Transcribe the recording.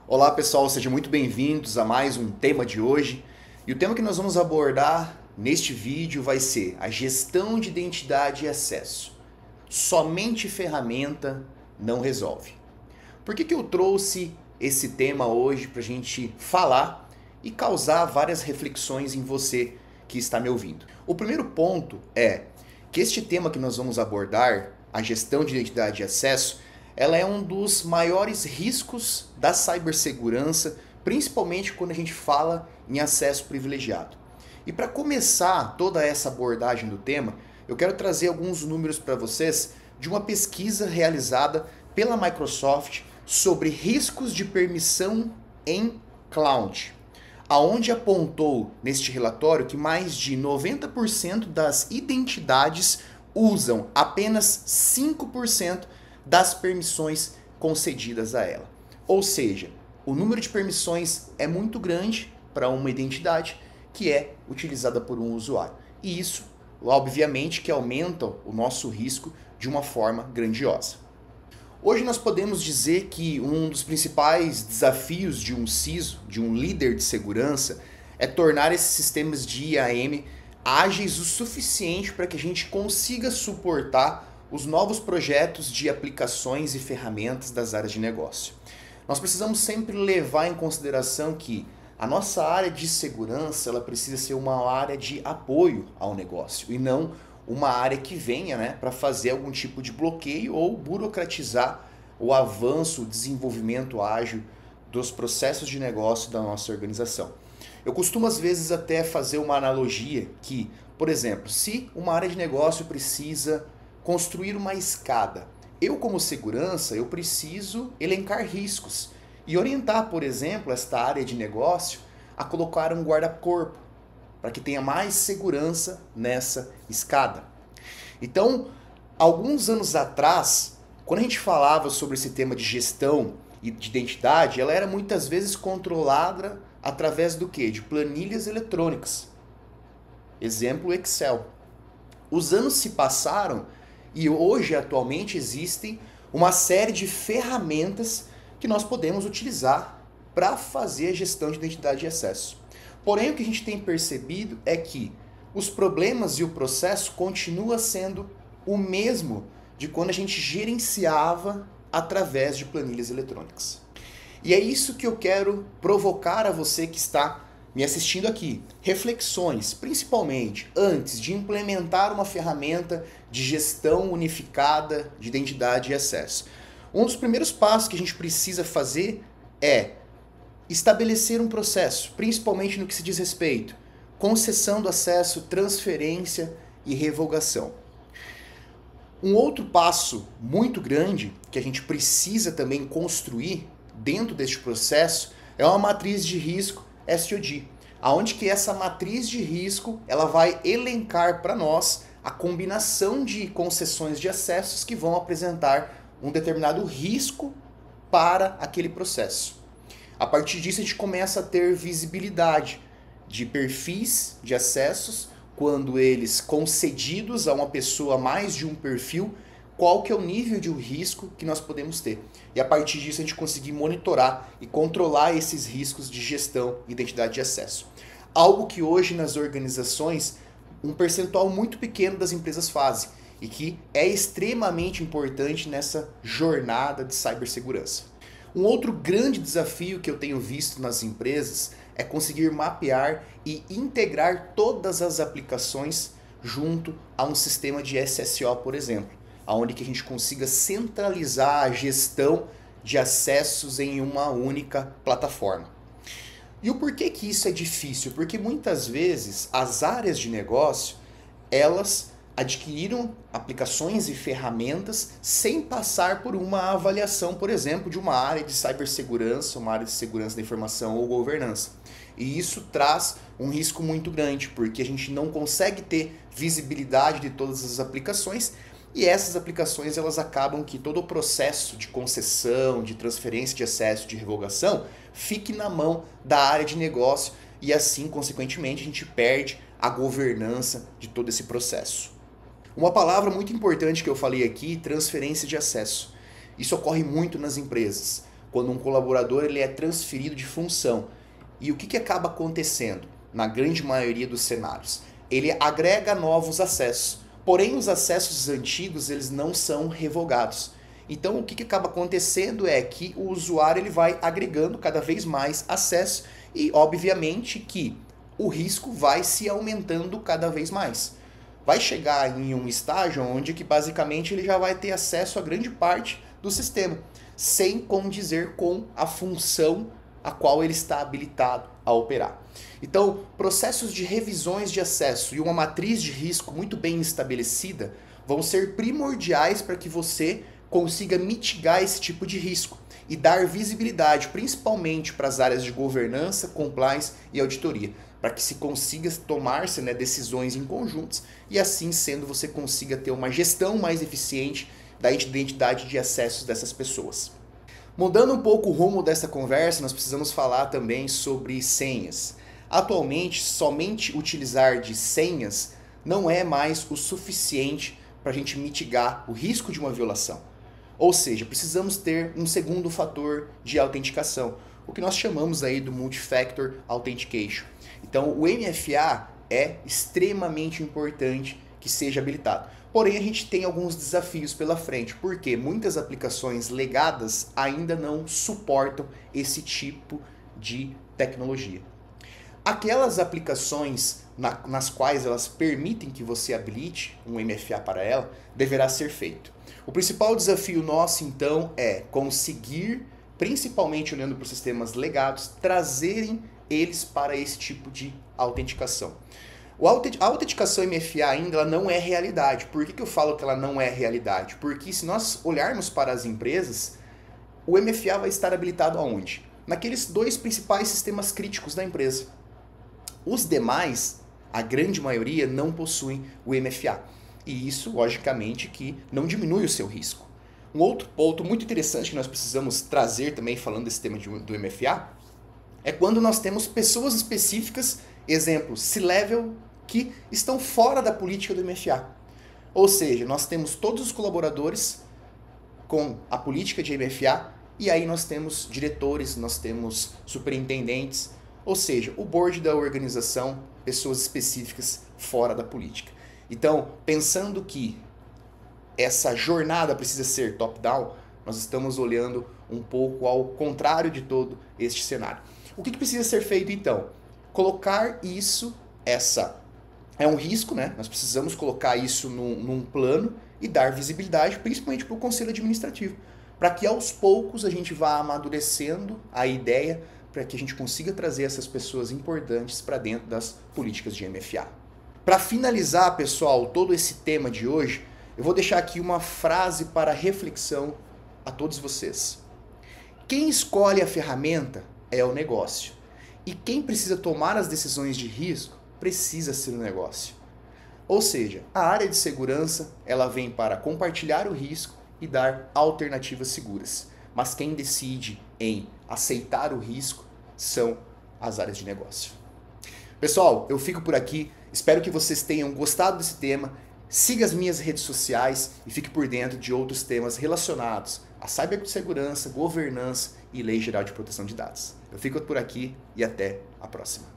Olá pessoal, sejam muito bem-vindos a mais um tema de hoje. E o tema que nós vamos abordar neste vídeo vai ser a gestão de identidade e acesso. Somente ferramenta não resolve. Por que eu trouxe esse tema hoje para a gente falar e causar várias reflexões em você que está me ouvindo? O primeiro ponto é que este tema que nós vamos abordar, a gestão de identidade e acesso, ela é um dos maiores riscos da cibersegurança, principalmente quando a gente fala em acesso privilegiado. E para começar toda essa abordagem do tema, eu quero trazer alguns números para vocês de uma pesquisa realizada pela Microsoft sobre riscos de permissão em cloud, aonde apontou neste relatório que mais de 90% das identidades usam apenas 5% das permissões concedidas a ela. Ou seja, o número de permissões é muito grande para uma identidade que é utilizada por um usuário. E isso, obviamente, que aumenta o nosso risco de uma forma grandiosa. Hoje nós podemos dizer que um dos principais desafios de um CISO, de um líder de segurança, é tornar esses sistemas de IAM ágeis o suficiente para que a gente consiga suportar os novos projetos de aplicações e ferramentas das áreas de negócio. Nós precisamos sempre levar em consideração que a nossa área de segurança ela precisa ser uma área de apoio ao negócio e não uma área que venha para fazer algum tipo de bloqueio ou burocratizar o avanço, o desenvolvimento ágil dos processos de negócio da nossa organização. Eu costumo às vezes até fazer uma analogia que, por exemplo, se uma área de negócio precisa construir uma escada, eu como segurança eu preciso elencar riscos e orientar, por exemplo, esta área de negócio a colocar um guarda-corpo para que tenha mais segurança nessa escada. Então, alguns anos atrás, quando a gente falava sobre esse tema de gestão e de identidade, ela era muitas vezes controlada através do quê? De planilhas eletrônicas. Exemplo, Excel. Os anos se passaram e hoje, atualmente, existem uma série de ferramentas que nós podemos utilizar para fazer a gestão de identidade e acesso. Porém, o que a gente tem percebido é que os problemas e o processo continuam sendo o mesmo de quando a gente gerenciava através de planilhas eletrônicas. E é isso que eu quero provocar a você que está me assistindo aqui. Reflexões, principalmente antes de implementar uma ferramenta de gestão unificada de identidade e acesso. Um dos primeiros passos que a gente precisa fazer é estabelecer um processo, principalmente no que se diz respeito, concessão do acesso, transferência e revogação. Um outro passo muito grande que a gente precisa também construir dentro deste processo é uma matriz de risco SOD, aonde que essa matriz de risco ela vai elencar para nós a combinação de concessões de acessos que vão apresentar um determinado risco para aquele processo. A partir disso a gente começa a ter visibilidade de perfis de acessos, quando eles concedidos a uma pessoa mais de um perfil, qual que é o nível de risco que nós podemos ter. E a partir disso a gente conseguir monitorar e controlar esses riscos de gestão e identidade de acesso. Algo que hoje nas organizações um percentual muito pequeno das empresas fazem e que é extremamente importante nessa jornada de cibersegurança. Um outro grande desafio que eu tenho visto nas empresas é conseguir mapear e integrar todas as aplicações junto a um sistema de SSO, por exemplo, onde que a gente consiga centralizar a gestão de acessos em uma única plataforma. E o porquê que isso é difícil? Porque muitas vezes as áreas de negócio, elas adquiriram aplicações e ferramentas sem passar por uma avaliação, por exemplo, de uma área de cibersegurança, uma área de segurança da informação ou governança. E isso traz um risco muito grande, porque a gente não consegue ter visibilidade de todas as aplicações e essas aplicações elas acabam que todo o processo de concessão, de transferência de acesso, de revogação, fique na mão da área de negócio e assim, consequentemente, a gente perde a governança de todo esse processo. Uma palavra muito importante que eu falei aqui, transferência de acesso. Isso ocorre muito nas empresas. quando um colaborador ele é transferido de função. E o que acaba acontecendo na grande maioria dos cenários? Ele agrega novos acessos, porém os acessos antigos eles não são revogados. Então o que acaba acontecendo é que o usuário ele vai agregando cada vez mais acesso e obviamente que o risco vai se aumentando cada vez mais. Vai chegar em um estágio onde que basicamente ele já vai ter acesso a grande parte do sistema, sem condizer com a função a qual ele está habilitado a operar. Então, processos de revisões de acesso e uma matriz de risco muito bem estabelecida vão ser primordiais para que você consiga mitigar esse tipo de risco e dar visibilidade, principalmente para as áreas de governança, compliance e auditoria, para que se consiga tomar-se decisões em conjuntos e assim sendo você consiga ter uma gestão mais eficiente da identidade de acessos dessas pessoas. Mudando um pouco o rumo dessa conversa, nós precisamos falar também sobre senhas. Atualmente, somente utilizar de senhas não é mais o suficiente para a gente mitigar o risco de uma violação. Ou seja, precisamos ter um segundo fator de autenticação, o que nós chamamos aí do Multi-Factor Authentication. Então, o MFA é extremamente importante que seja habilitado. Porém, a gente tem alguns desafios pela frente, porque muitas aplicações legadas ainda não suportam esse tipo de tecnologia. Aquelas aplicações nas quais elas permitem que você habilite um MFA para ela, deverá ser feito. O principal desafio nosso, então, é conseguir, principalmente olhando para os sistemas legados, trazerem eles para esse tipo de autenticação. A autenticação MFA ainda ela não é realidade. Por que eu falo que ela não é realidade? Porque se nós olharmos para as empresas, o MFA vai estar habilitado aonde? Naqueles dois principais sistemas críticos da empresa. Os demais, a grande maioria, não possuem o MFA. E isso, logicamente, que não diminui o seu risco. Um outro ponto muito interessante que nós precisamos trazer também, falando desse tema do MFA, é quando nós temos pessoas específicas, exemplo, C-Level, que estão fora da política do MFA. Ou seja, nós temos todos os colaboradores com a política de MFA e aí nós temos diretores, nós temos superintendentes, ou seja, o board da organização, pessoas específicas fora da política. Então, pensando que essa jornada precisa ser top-down, nós estamos olhando um pouco ao contrário de todo este cenário. O que precisa ser feito então? Colocar isso, é um risco, né? Nós precisamos colocar isso num plano e dar visibilidade, principalmente para o conselho administrativo, para que aos poucos a gente vá amadurecendo a ideia para que a gente consiga trazer essas pessoas importantes para dentro das políticas de MFA. Para finalizar, pessoal, todo esse tema de hoje, eu vou deixar aqui uma frase para reflexão a todos vocês. Quem escolhe a ferramenta é o negócio. E quem precisa tomar as decisões de risco precisa ser o negócio. Ou seja, a área de segurança ela vem para compartilhar o risco e dar alternativas seguras. Mas quem decide em aceitar o risco são as áreas de negócio. Pessoal, eu fico por aqui. Espero que vocês tenham gostado desse tema. Siga as minhas redes sociais e fique por dentro de outros temas relacionados a cibersegurança, governança e Lei Geral de Proteção de Dados. Eu fico por aqui e até a próxima.